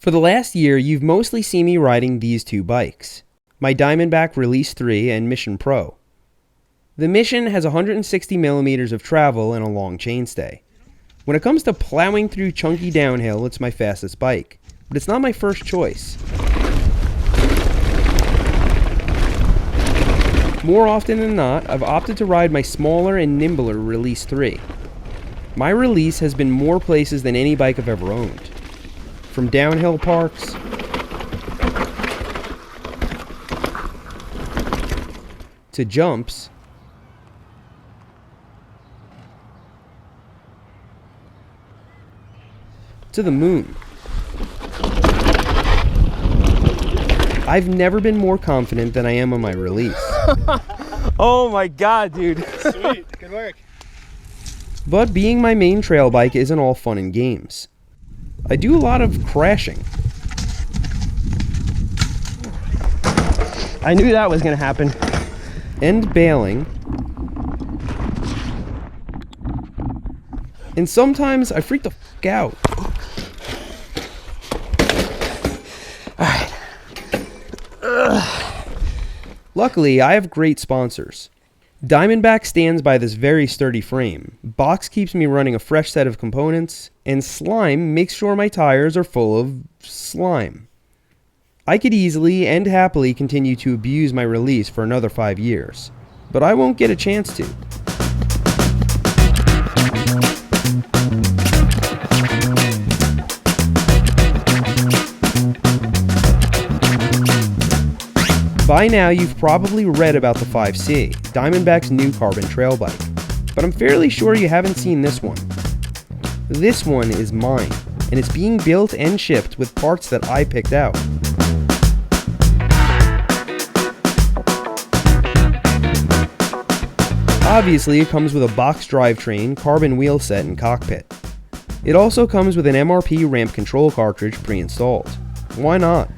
For the last year, you've mostly seen me riding these two bikes, my Diamondback Release 3 and Mission Pro. The Mission has 160 millimeters of travel and a long chainstay. When it comes to plowing through chunky downhill, it's my fastest bike, but it's not my first choice. More often than not, I've opted to ride my smaller and nimbler Release 3. My Release has been more places than any bike I've ever owned. From downhill parks to jumps to the moon. I've never been more confident than I am on my Release. Oh my god, dude. Sweet, good work. But being my main trail bike isn't all fun and games. I do a lot of crashing. I knew that was gonna happen. And bailing. And sometimes I freak the fuck out. Alright. Luckily, I have great sponsors. Diamondback stands by this very sturdy frame, Box keeps me running a fresh set of components, and Slime makes sure my tires are full of slime. I could easily and happily continue to abuse my Release for another 5 years, but I won't get a chance to. By now, you've probably read about the 5C, Diamondback's new carbon trail bike, but I'm fairly sure you haven't seen this one. This one is mine, and it's being built and shipped with parts that I picked out. Obviously, it comes with a box drivetrain, carbon wheel set, and cockpit. It also comes with an MRP ramp control cartridge pre-installed. Why not?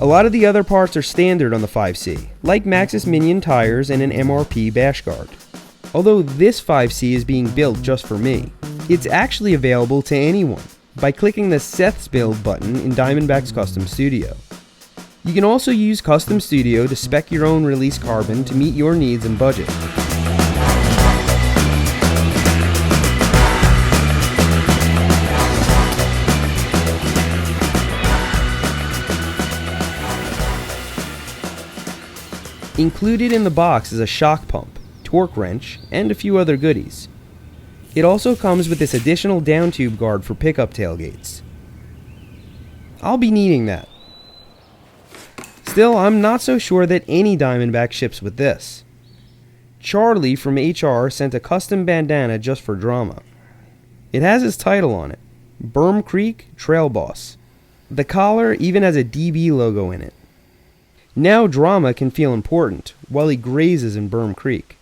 A lot of the other parts are standard on the 5C, like Maxxis Minion tires and an MRP bash guard. Although this 5C is being built just for me, it's actually available to anyone by clicking the Seth's Build button in Diamondback's Custom Studio. You can also use Custom Studio to spec your own Release carbon to meet your needs and budget. Included in the box is a shock pump, torque wrench, and a few other goodies. It also comes with this additional down tube guard for pickup tailgates. I'll be needing that. Still, I'm not so sure that any Diamondback ships with this. Charlie from HR sent a custom bandana just for drama. It has his title on it, Berm Creek Trail Boss. The collar even has a DB logo in it. Now drama can feel important while he grazes in Berm Creek.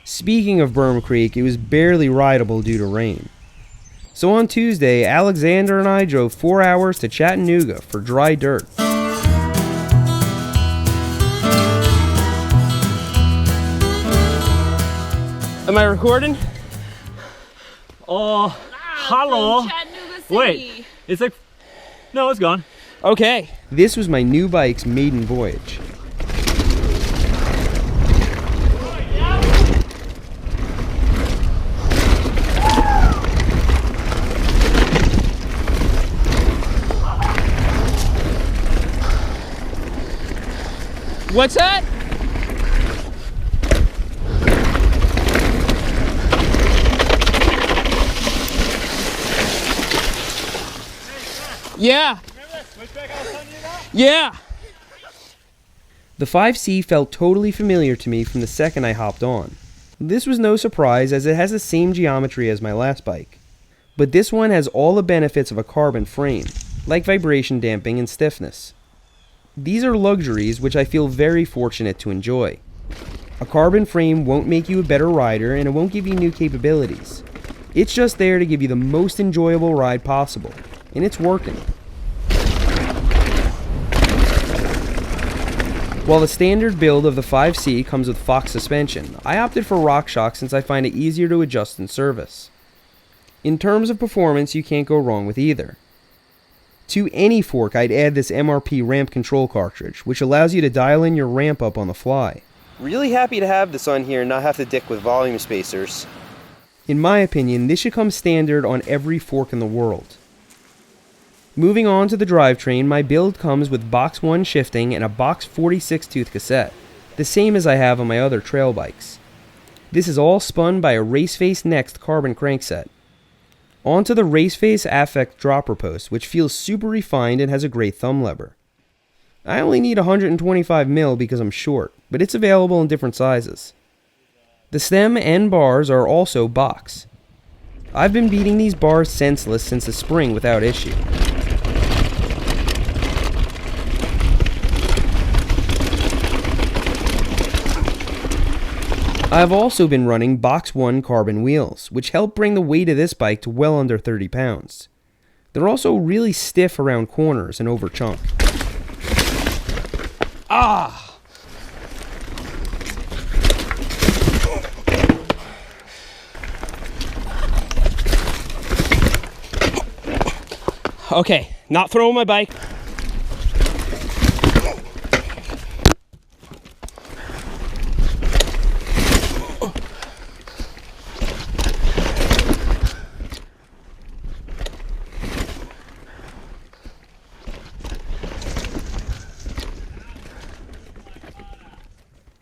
Speaking of Berm Creek, it was barely rideable due to rain. So on Tuesday, Alexander and I drove 4 hours to Chattanooga for dry dirt. Am I recording? Oh, hello. Chattanooga City. Wait, it's like, no, it's gone. Okay, this was my new bike's maiden voyage. What's that? Yeah. Yeah. The 5C felt totally familiar to me from the second I hopped on. This was no surprise as it has the same geometry as my last bike. But this one has all the benefits of a carbon frame, like vibration damping and stiffness. These are luxuries which I feel very fortunate to enjoy. A carbon frame won't make you a better rider and it won't give you new capabilities. It's just there to give you the most enjoyable ride possible, and it's working. While the standard build of the 5C comes with Fox suspension, I opted for RockShox since I find it easier to adjust in service. In terms of performance, you can't go wrong with either. To any fork, I'd add this MRP ramp control cartridge, which allows you to dial in your ramp up on the fly. Really happy to have this on here and not have to dick with volume spacers. In my opinion, this should come standard on every fork in the world. Moving on to the drivetrain, my build comes with box 1 shifting and a box 46 tooth cassette, the same as I have on my other trail bikes. This is all spun by a Raceface Next carbon crankset. Onto the Raceface Affect dropper post, which feels super refined and has a great thumb lever. I only need 125mm because I'm short, but it's available in different sizes. The stem and bars are also box. I've been beating these bars senseless since the spring without issue. I've also been running box 1 carbon wheels, which help bring the weight of this bike to well under 30 pounds. They're also really stiff around corners and over chunk. Ah! Okay, not throwing my bike.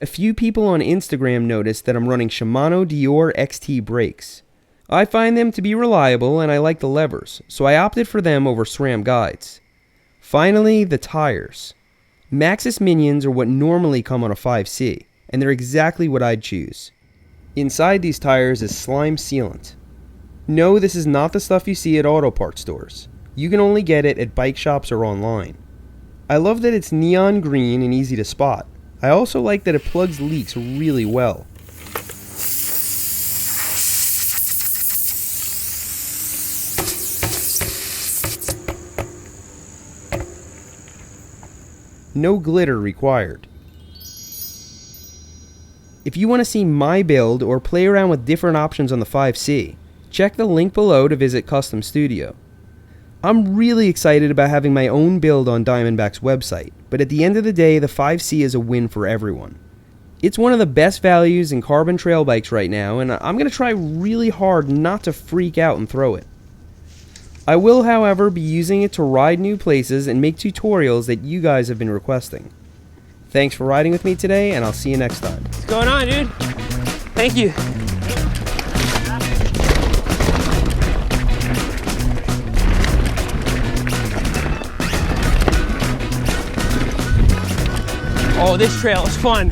A few people on Instagram noticed that I'm running Shimano Dior XT brakes. I find them to be reliable and I like the levers, so I opted for them over SRAM guides. Finally, the tires. Maxxis Minions are what normally come on a 5C, and they're exactly what I'd choose. Inside these tires is slime sealant. No, this is not the stuff you see at auto parts stores. You can only get it at bike shops or online. I love that it's neon green and easy to spot. I also like that it plugs leaks really well. No glitter required. If you want to see my build or play around with different options on the 5C, check the link below to visit Custom Studio. I'm really excited about having my own build on Diamondback's website, but at the end of the day, the 5C is a win for everyone. It's one of the best values in carbon trail bikes right now, and I'm going to try really hard not to freak out and throw it. I will, however, be using it to ride new places and make tutorials that you guys have been requesting. Thanks for riding with me today, and I'll see you next time. What's going on, dude? Thank you. Oh, this trail is fun.